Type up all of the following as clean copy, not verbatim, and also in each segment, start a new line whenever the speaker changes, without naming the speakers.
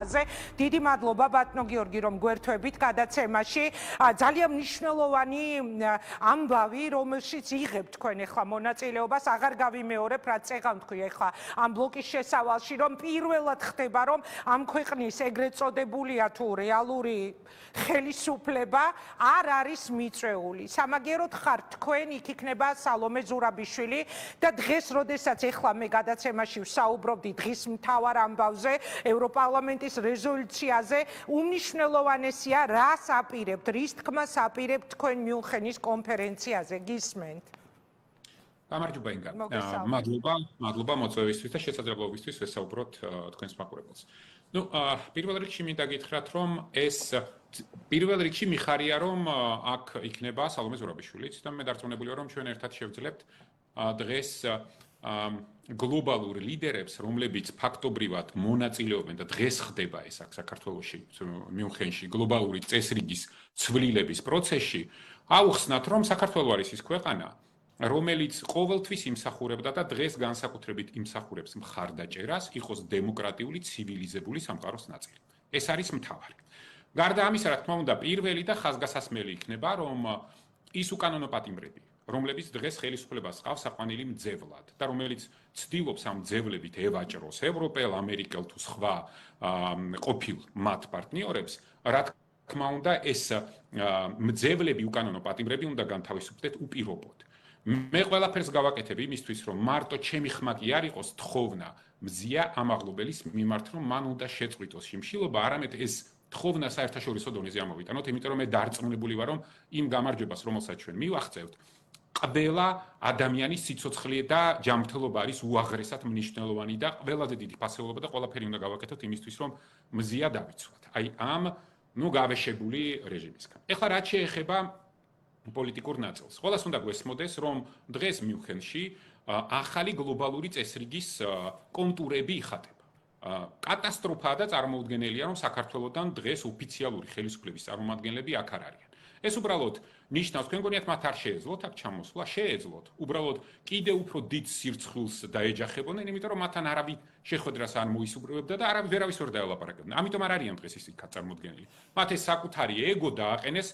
საკითხზე. დიდი მადლობა ბატონო გიორგი, რომ გვერთვებით გადაცემაში. ძალიან მნიშვნელოვანი ამბავი, რომელშიც იღებთ თქვენ ახლა მონაწილეობას, აღარ გავიმეორებ, რაც წეღავ თქვი ახლა ამ ბლოკის შესავალში, რომ პირველად ხდება, რომ ამ ქვეყნის ეგრეთ წოდებულია თუ რეალური ხელისუფლება არ არის მიწვეული. სამაგეროდ ხართ თქვენ, იქ იქნება სალომე ზურაბიშვილი და დღეს, როდესაც ახლა მე გადაცემაში ვსაუბრობდი დღის მთავარ ამბავზე, ევროპარლამენტის რეზოლუციაზე, უმნიშვნელოვანესია, რას აპირებთ, რის თქმას აპირებთ თქვენ მიუნხენის კონფერენციაზე, გისმენთ?
გამარჯობა ინგა. მადლობა მოწვევისთვის და შესაძლებლობისთვის ვესაუბროთ თქვენს მაყურებელს. პირველ რიგში მინდა გითხრათ, რომ ეს პირველ რიგში მიხარია, რომ აქ იქნება სალომე ზურაბიშვილიც და მე დარწმუნებული ვარ, რომ ჩვენ ერთად შევძლებთ დღეს გლობალურ ლიდერებს, რომლებიც ფაქტობრივად მონაწილეობენ და დღეს ხდება ეს აქ საქართველოში, მიუნხენში გლობალური წესრიგის ცვლილების პროცესში, აუხსნათ, რომ საქართველო არის ის ქვეყანა, რომელიც ყოველთვის იმსახურებდა და დღეს განსაკუთრებით იმსახურებს მხარდაჭერას, იყოს დემოკრატიული, ცივილიზებული სამყაროს ნაწილი. ეს არის მთავარი. გარდა ამისა, რა თქმა უნდა, პირველი და ხაზგასასმელი იქნება, რომ ის უკანონო პატიმრები, რომლებიც დღეს ხელისუფლებას ყავს საყვანილი მძევლად და რომელიც ცდილობს ამ მძევლებით ევაჭროს ევროპელ, ამერიკელ თუ სხვა ყოფილ მათ პარტნიორებს, რა თქმა უნდა, ეს მძევლები, უკანონო პატიმრები უნდა განთავისუფლდეთ უპირობოდ. მე ყველაფერს გავაკეთებ იმისთვის, რომ მარტო ჩემი ხმა კი არ იყოს თხოვნა მზია ამაღლობელის მიმართ, რომ მან უნდა შეწყვიტოს შიმშილობა, არამედ ეს თხოვნა საერთაშორისო დონეზე ამოვიტანოთ, იმიტომ რომ მე დარწმუნებული ვარ, რომ იმ გამარჯვებას, რომელსაც ჩვენ მივახცევთ, ყველა ადამიანის სიცოცხლე და ჯანმრთელობა არის უაღრესად მნიშვნელოვანი და ყველაზე დიდი ფასეულობა და ყველაფერი უნდა გავაკეთოთ იმისთვის, რომ მზია დავიცვათ. აი ამ გავეშებული რეჟიმისგან. ეხლა რაც შეეხება პოლიტიკურ ნაწილს. ყველას უნდა გვესმოდეს, რომ დღეს მიუნხენში ახალი გლობალური წესრიგის კონტურები იხატება. კატასტროფაა და წარმოუდგენელია, რომ საქართველოსთან დღეს ოფიციალური ხელისუფლების წარმომადგენლები აქ არ არიან. ეს უბრალოდ ნიშნავს, თქვენ გონიათ მათ არ შეეძლოთ აქ ჩამოსვლა, შეეძლოთ. უბრალოდ კიდევ უფრო დიდ სირცხვილს დაეჯახებოდნენ, იმიტომ რომ მათთან არავინ შეხვედრას არ მოისურვებდა და ვერავის ვერ დაელაპარაკებდნენ. ამიტომ არ არიან დღეს ისინი წარმოუდგენელი. მათ ეს საკუთარი ეგო დააყენეს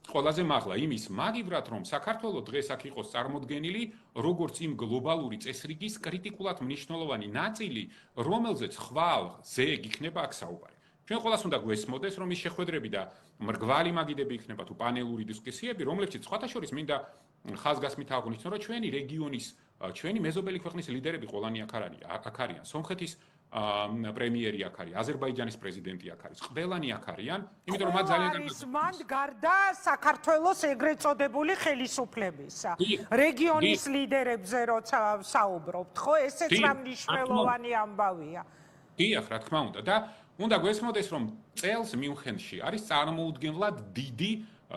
ყველაზე მაღლა იმის მაგივრად, რომ საქართველოს დღეს აქ იყოს წარმოდგენილი, როგორც იმ გლობალური წესრიგის კრიტიკულად მნიშვნელოვანი ნაწილი, რომელზეც ხვალ ზეგ იქნება აქ საუბარი. ჩვენ ყველას უნდა გვესმოდეს, რომ ის შეხვედრები და მრგვალი მაგიდები იქნება თუ პანელური დისკუსიები, რომლებშიც სხვათა შორის მინდა ხაზგასმით აღვნიშნო, რომ ჩვენი რეგიონის, ჩვენი მეზობელი ქვეყნის ლიდერები ყველანი აქ არიან. სომხეთის პრემიერი აქ არის, აზერბაიჯანის პრეზიდენტი აქ არის, ყველანი აქ არიან, იმიტომ რომ მათ ძალიან
არის მან გარდა საქართველოს ეგრეთ წოდებული ხელისუფლებისა. რეგიონის ლიდერებზე როცა საუბრობთ, ხო, ესეც მნიშვნელოვანი ამბავია.
დიახ, რა თქმა უნდა და უნდა გვესმოდეს, რომ წელს მიუნხენში არის წარმოუდგენლად დიდი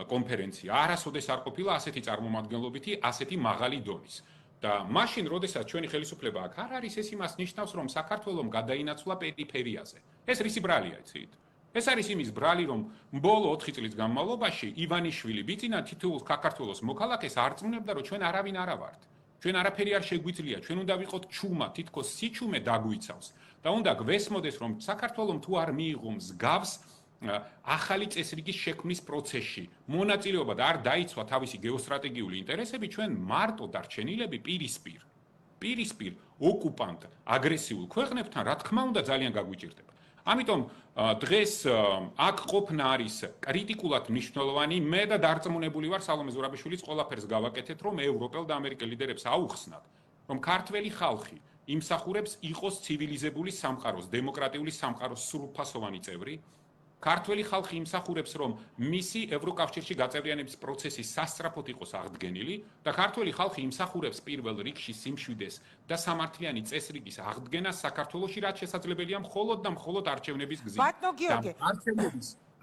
კონფერენცია. არასოდეს არ ყოფილა ასეთი წარმომადგენლობითი, ასეთი მაღალი დონის. და მაშინ, როდესაც ჩვენი ხელისუფლება აქ არ არის, ეს იმას ნიშნავს, რომ საქართველოს გადაინაცვლა პერიფერიაზე. ეს რისი ბრალია, იცით? ეს არის იმის ბრალი, რომ ბოლო 4 წლის განმავლობაში ივანიშვილი ბიძინა თითოეულ საქართველოს მოქალაქეს არწმუნებდა, რომ ჩვენ არავინ არა ვართ. ჩვენ არაფერი არ შეგვიძლია, ჩვენ უნდა ვიყოთ ჩუმა, თითქოს სიჩუმე დაგვიცავს. და უნდა გვესმოდეს, რომ საქართველოს თუ არ მიიღო მსგავს ახალი წესრიგის შექმნის პროცესში მონაწილეობა და არ დაიცვა თავისი გეოსტრატეგიული ინტერესები, ჩვენ მარტო დარჩენილები პირისპირ ოკუპანტ აგრესიულ ქვეყნებთან, რა თქმა უნდა, ძალიან გაგვიჭირდება. ამიტომ დღეს აქ ყოფნა არის კრიტიკულად მნიშვნელოვანი. მე და დარწმუნებული ვარ, სალომე ზურაბიშვილიც ყველაფერს გავაკეთეთ, რომ ევროპელ და ამერიკელ ლიდერებს აუხსნათ, რომ ქართველი ხალხი იმსახურებს იყოს ცივილიზებული სამყაროს, დემოკრატიული სამყაროს სრულფასოვანი წევრი. ქართველი ხალხი იმსახურებს, რომ მისი ევროკავშირში გაწევრიანების პროცესი სასწრაფოდ იყოს აღდგენილი და ქართველი ხალხი იმსახურებს პირველ რიგში სიმშვიდეს და სამართლიანი წესრიგის აღდგენას საქართველოში, რაც შესაძლებელია მხოლოდ და მხოლოდ არჩევნების გზით.
ბატონო გიორგი,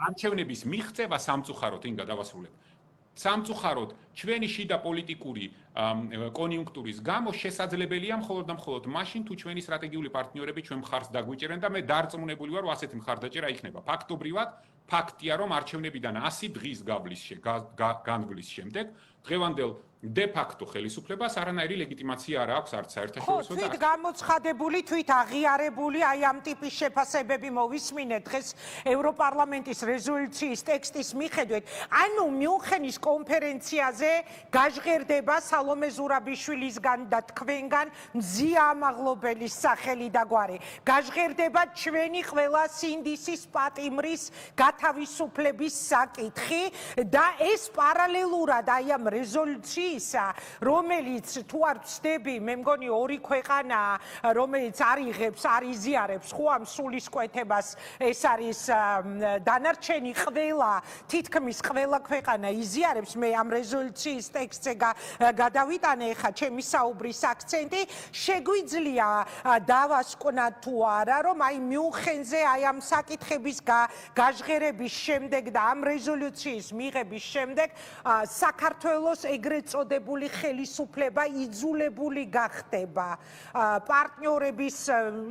არჩევნების მიღწევა სამწუხაროდ, ინგა დავასრულებ. სამწუხაროდ ჩვენი შიდა პოლიტიკური კონიუნქტურის გამო შესაძლებელია მხოლოდ და მხოლოდ მაშინ თუ ჩვენი სტრატეგიული პარტნიორები ჩვენ მხარს დაგვიჭერენ და მე დარწმუნებული ვარ, რომ ასეთი მხარდაჭერა იქნება. ფაქტობრივად, ფაქტია, რომ არჩევნებიდან 100 დღის განვლის შემდეგ დღევანდელ დე-ფაქტო ხელისუფლებას არანაირი ლეგიტიმაცია არ აქვს არც საერთაშორისო და
თვით გამოცხადებული, თვით აღიარებული აი ამ ტიპის შეფასებები მოვისმინეთ დღეს ევროპარლამენტის რეზოლუციის ტექსტის მიხედვით. ანუ მიუნხენის კონფერენციაზე გაჟღერდება სალომე ზურაბიშვილისგან და თქვენგან მზია ამაღლობელის სახელი და გვარი. გაჟღერდება ჩვენი ყველა სინდისის პატიმრის გათავისუფლების საკითხი და ეს პარალელურად აი ამ რეზოლუციისა, რომელიც თუ არ ვცდები, მე მგონი ორი ქვეყანა, რომელიც არ იღებს, არ იზიარებს ხო ამ სულისკვეთებას, ეს არის დანარჩენი ყველა, თითქმის ყველა ქვეყანა იზიარებს. მე ამ რეზოლუციის ტექსტზე გადავიტანე ხა ჩემი საუბრის აქცენტი, შეგვიძლია დავასკვნათ თუ არა, რომ აი მიუნხენზე აი ამ საკითხების გაჟღერების შემდეგ და ამ რეზოლუციის მიღების შემდეგ საქართველოს ეგრეთ წოდებული ხელისუფლება იძულებული გახდება პარტნიორების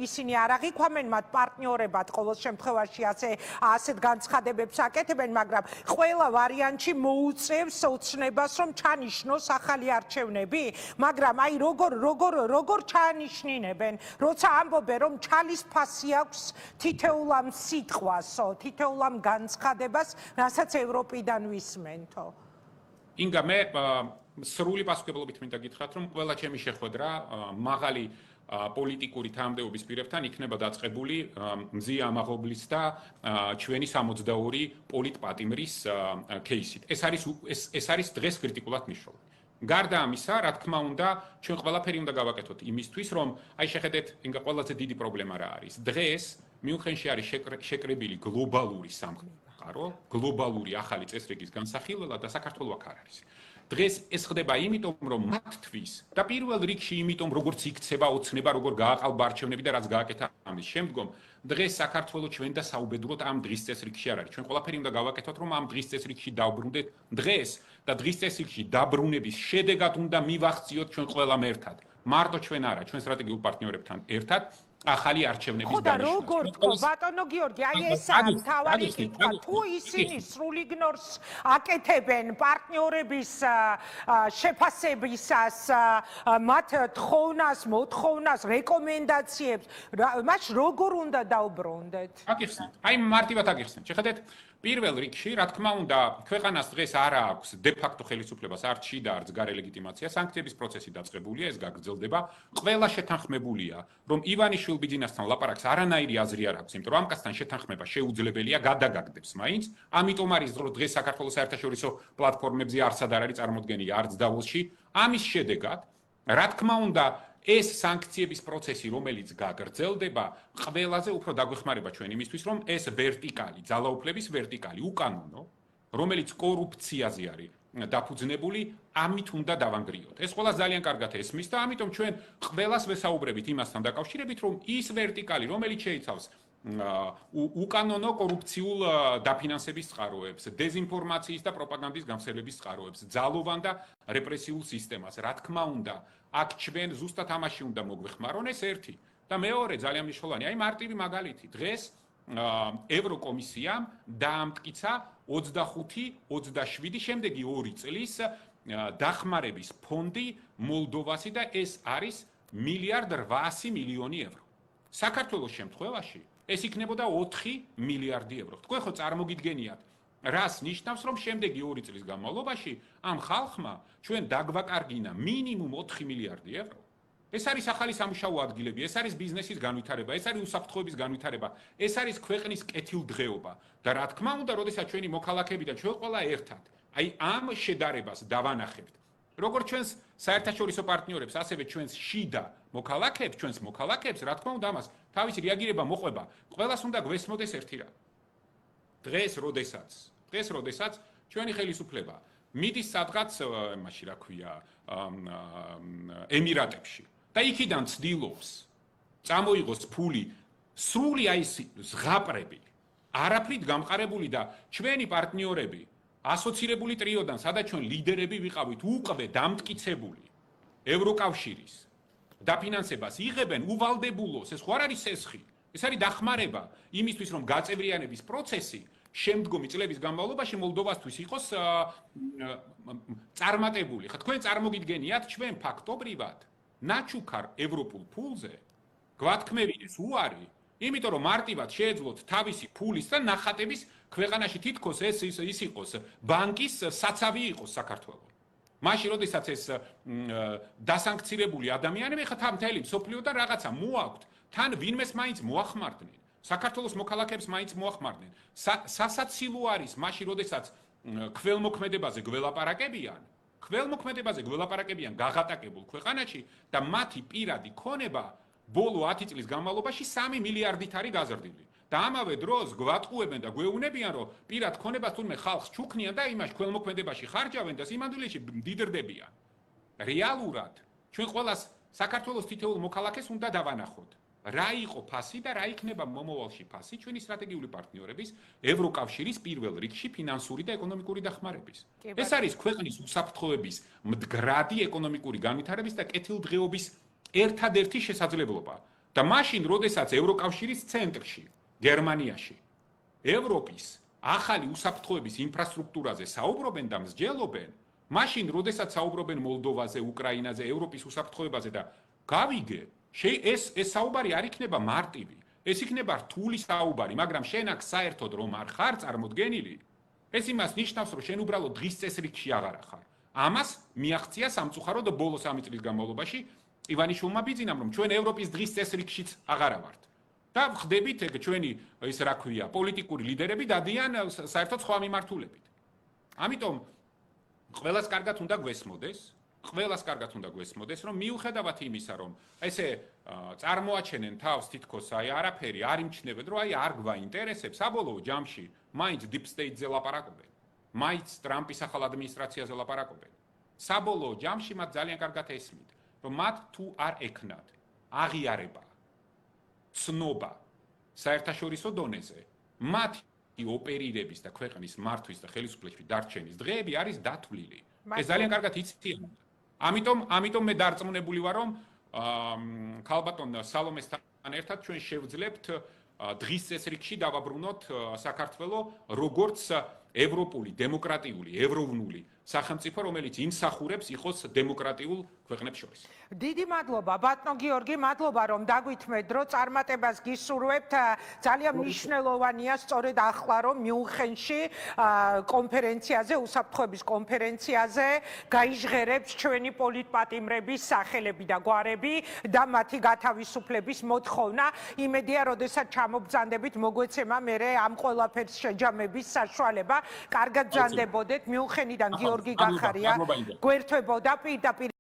ისინი არ აღიქვამენ მათ პარტნიორებად ყოველ შემთხვევაში ასეთ განცხადებებს აკეთებენ, მაგრამ ყველა ვარიანტში მოუწევს ოცნებას რომ ჩანიშნოს ახალი არჩევნები, მაგრამ აი როგორ ჩაანიშნინებენ, როცა ამბობენ რომ ჩალის ფასი აქვს თითოეულ ამ სიტყვასო, თითოეულ ამ განცხადებას, რასაც ევროპიდან ვისმენთო.
ინგა, მე სრული პასუხებლობით მინდა გითხრათ, რომ ყველა ჩემი შეხვედრა მაღალი პოლიტიკური თანამდებობის პირებთან იქნება დაწყებული მზია ამაღლობლის და ჩვენი 62 პოლიტპატიმრის кейსით. ეს არის დღეს კრიტიკულად მნიშვნელოვანი. გარდა ამისა, რა თქმა უნდა, ჩვენ ყველაფერი უნდა გავაკეთოთ იმისთვის, რომ აი შეხედეთ, ინგა ყველაზე დიდი პრობლემა რა არის. დღეს მიუნხენში არის შეკრებილი გლობალური სამყარო, გლობალური ახალი წესრიგის განსახილველად და საქართველოს აქ არ არის. დღეს ეს ხდება იმიტომ, რომ მათთვის და პირველ რიგში იმიტომ, როგორც იქცება ოცნება, როგორ გააყალბა არჩევნები და რაც გააკეთა ამის შემდგომ, დღეს საქართველოს ჩვენ და საუბედუროთ ამ დღის წესრიგში არ არის. ჩვენ ყველაფერი უნდა გავაკეთოთ, რომ ამ დღის წესრიგში დავბრუნდეთ დღეს და დღის წესრიგში დაბრუნების შედეგად უნდა მივახციოთ ჩვენ ყველამ ერთად. მარტო ჩვენ არა, ჩვენ სტრატეგიულ პარტნიორებთან ერთად ახალი არჩევნების
ხო და როგორ თქო ბატონო გიორგი, აი ესაა მთავარი კითხვა, თუ ისინი სრულ იგნორს აკეთებენ პარტნიორების შეფასებისას, მათ თხოვნას, მოთხოვნას, რეკომენდაციებს, მაშ როგორ უნდა დავბრუნდეთ?
აკიხსნით. აი მარტივად აკიხსნით. შეხედეთ, პირველ რიგში, რა თქმა უნდა, ქვეყანას დღეს არ აქვს დე-ფაქტო ხელისუფლებას არც შიდა, არც გარე ლეგიტიმაცია, სანქციების პროცესი დაწყებულია, ეს გაგრძელდება. ყველა შეთანხმებულია, რომ ივანიშვილ ბიძინასთან ლაპარაკს არანაირი აზრი არ აქვს, იმიტომ რომ ამ კაცთან შეთანხმება შეუძლებელია, გადაგაგდებს მაინც. ამიტომ არის რომ დღეს საქართველოს საერთაშორისო პლატფორმებზე არცად არ არის წარმოდგენილი, არც დავოსში. ამის შედეგად, რა თქმა უნდა, ეს სანქციების პროცესი, რომელიც გაგრძელდება, ყველაზე უფრო დაგვეხმარება ჩვენ იმისთვის, რომ ეს ვერტიკალი, ძალაუფლების ვერტიკალი, უკანონო, რომელიც კორუფციაზე არის დაფუძნებული, ამით უნდა დავანგრიოთ. ეს ყველა ძალიან კარგად ესმის და ამიტომ ჩვენ ყველას ვესაუბრებით იმასთან დაკავშირებით, რომ ის ვერტიკალი, რომელიც შეიცავს უკანონო კორუფციულ დაფინანსების წყაროებს, დეზინფორმაციის და პროპაგანდის გამსხელების წყაროებს, ძალოვან და რეპრესიულ სისტემას, რა თქმა უნდა, აქ ჩვენ ზუსტად ამაში უნდა მოგვეხმარონ, ეს ერთი. და მეორე ძალიან მნიშვნელოვანი, აი მარტივი მაგალითი, დღეს ევროკომისიამ დაამტკიცა 25-27 შემდეგი 2 წლის დახმარების ფონდი მოლდოვასი და ეს არის 1.8 მილიარდი ევრო. საქართველოს შემთხვევაში ეს იქნებოდა 4 მილიარდი ევრო. თქვენ ხო წარმოგიდგენიათ, რას ნიშნავს, რომ შემდეგი 2 წლის განმავლობაში ამ ხალხმა ჩვენ დაგვაკარგინა მინიმუმ 4 მილიარდი ევრო. ეს არის ახალი სამუშაო ადგილები, ეს არის ბიზნესის განვითარება, ეს არის უსაფრთხოების განვითარება, ეს არის ქვეყნის კეთილდღეობა და რა თქმა უნდა, როდესაც ჩვენი მოქალაქეები და ჩვენ ყველა ერთად აი ამ შედარებას დავანახებთ. როგორც ჩვენს საერთაშორისო პარტნიორებს, ასევე ჩვენს შიდა მოქალაქეებს, რა თქმა უნდა, ამას თავისი რეაგირება მოყვება. ყველას უნდა გვესმოდეს ერთი რამ. დღეს, როდესაც ჩვენი ხელისუფლება მიდის სადღაც, იმაში რა ქვია, ემირატებში და იქიდან ცდილობს წამოიღოს ფული სრული აი ეს ზღაპრები, არაფრით გამყარებული და ჩვენი პარტნიორები ასოცირებული ტრიოდან, სადაც ჩვენ ლიდერები ვიყავით, უკვე დამტკიცებული ევროკავშირის დაფინანსებას იღებენ უვალდებულოს, ეს ხო არ არის სესხი. ეს არის დახმარება იმისთვის, რომ გაწევრიანების პროცესი შემდგომი წლების განმავლობაში მოლდოვასთვის იყოს წარმატებული. ხა თქვენ წარმოგიდგენიათ ჩვენ ფაქტობრივად ნაჩუქარ ევროპულ ფულზე გვათქმევიდეს უარი, იმიტომ რომ მარტივად შეეძლოთ თავისი ფულის და ნახატების ქვეყანაში თითქოს ეს ის იყოს ბანკის საცავი იყოს საქართველოს. მაშინ როდესაც ეს დასანქცირებული ადამიანები ხა თან მთელი მსოფლიო და რაღაცა მოაქვთ, თან ვინმეს მაინც მოახმარდნენ. საქართველოს მოქალაქეებს მაინც მოახმარდნენ. სასაცილო არის მაშინ როდესაც ქველმოქმედებაზე გველაპარაკებიან გაღატაკებულ ქვეყანაში და მათი პირადი ქონება ბოლო 10 წლის განმავლობაში 3 მილიარდით არის გაზრდილი. და ამავე დროს გვატყუებენ და გვეუბნებიან, რომ პირად ქონებას თურმე ხალხს ჩუქნიან და იმაში ქველმოქმედებაში ხარჯავენ და სიმანდვილეში მდიდრდებიან. რეალურად ჩვენ ყველას საქართველოს თითოეულ მოქალაქეს უნდა დავანახოთ. რა იყო ფასი და რა იქნება მომავალში ფასი ჩვენი სტრატეგიული პარტნიორების ევროკავშირის პირველ რიგში ფინანსური და ეკონომიკური დახმარების. ეს არის ქვეყნის უსაფრთხოების მდგრადი ეკონომიკური განვითარების და კეთილდღეობის ერთადერთი შესაძლებლობა. და მაშინ, როდესაც ევროკავშირის ცენტრში, გერმანიაში, ევროპის ახალი უსაფრთხოების ინფრასტრუქტურაზე საუბრობენ და მსჯელობენ, მაშინ, როდესაც საუბრობენ მოლდოვაზე, უკრაინაზე, ევროპის უსაფრთხოებაზე და გავიგე ეს საუბარი არ იქნება მარტივი. ეს იქნება რთული საუბარი, მაგრამ შენ აქ საერთოდ რომ არ ხარ წარმოდგენილი, ეს იმას ნიშნავს, რომ შენ უბრალოდ დღის წესრიგში აღარ ხარ. ამას მიაღწია სამწუხაროდ ბოლო 3 წლის განმავლობაში ივანიშვილმა ბიძინამ, რომ ჩვენ ევროპის დღის წესრიგშიც აღარ ვართ. და ხდებით ეგ ჩვენი ის რა ქვია, პოლიტიკური ლიდერები დადიან საერთოდ სხვა მიმართულებით. ამიტომ ყველას კარგად უნდა გვესმოდეს, რომ მიუხედავად იმისა, რომ ესე წარმოაჩენენ თავს თითქოს აი არაფერი არ იმჩნევენ, რომ აი არ გვაინტერესებს, საბოლოო ჯამში მაინც deep state-ზე ლაპარაკობენ, მაინც ტრამპის ახალ ადმინისტრაციაზე ლაპარაკობენ. საბოლოო ჯამში მათ ძალიან კარგად ესმით, რომ მათ თუ არ ექნათ აღიარება, ცნობა საერთაშორისო დონეზე, მათი ოპერირების და ქვეყნის მართვის და ხელისუფლების დარჩენის დღეები არის დათვლილი. ეს ძალიან კარგად იციან. ამიტომ მე დარწმუნებული ვარ, რომ ქალბატონ სალომესთან ერთად ჩვენ შევძლებთ დღის წესრიგში დავაბრუნოთ საქართველოს როგორც ევროპული, დემოკრატიული, ევროვნული სახელმწიფო, რომელიც იმსახურებს იყოს დემოკრატიულ ქვეყნებს შორის.
დიდი მადლობა, ბატონო გიორგი, მადლობა რომ დაგვითმეთ დრო წარმატებას გისურვებთ. ძალიან მნიშვნელოვანია სწორედ ახლა რომ მიუნხენში კონფერენციაზე, უსაფრთხოების კონფერენციაზე გაიჟღერებს ჩვენი პოლიტპატიმრების სახელები და გვარები და მათი გათავისუფლების მოთხოვნა. იმედია, როდესაც ჩამობრძანდებით მოგვეცემა მერე ამ ყველაფერს შეჯამების საშუალება. კარგად ბრძანდებოდეთ, მიუნხენიდან გიორგი გახარია გვერდებოდა პირდაპირ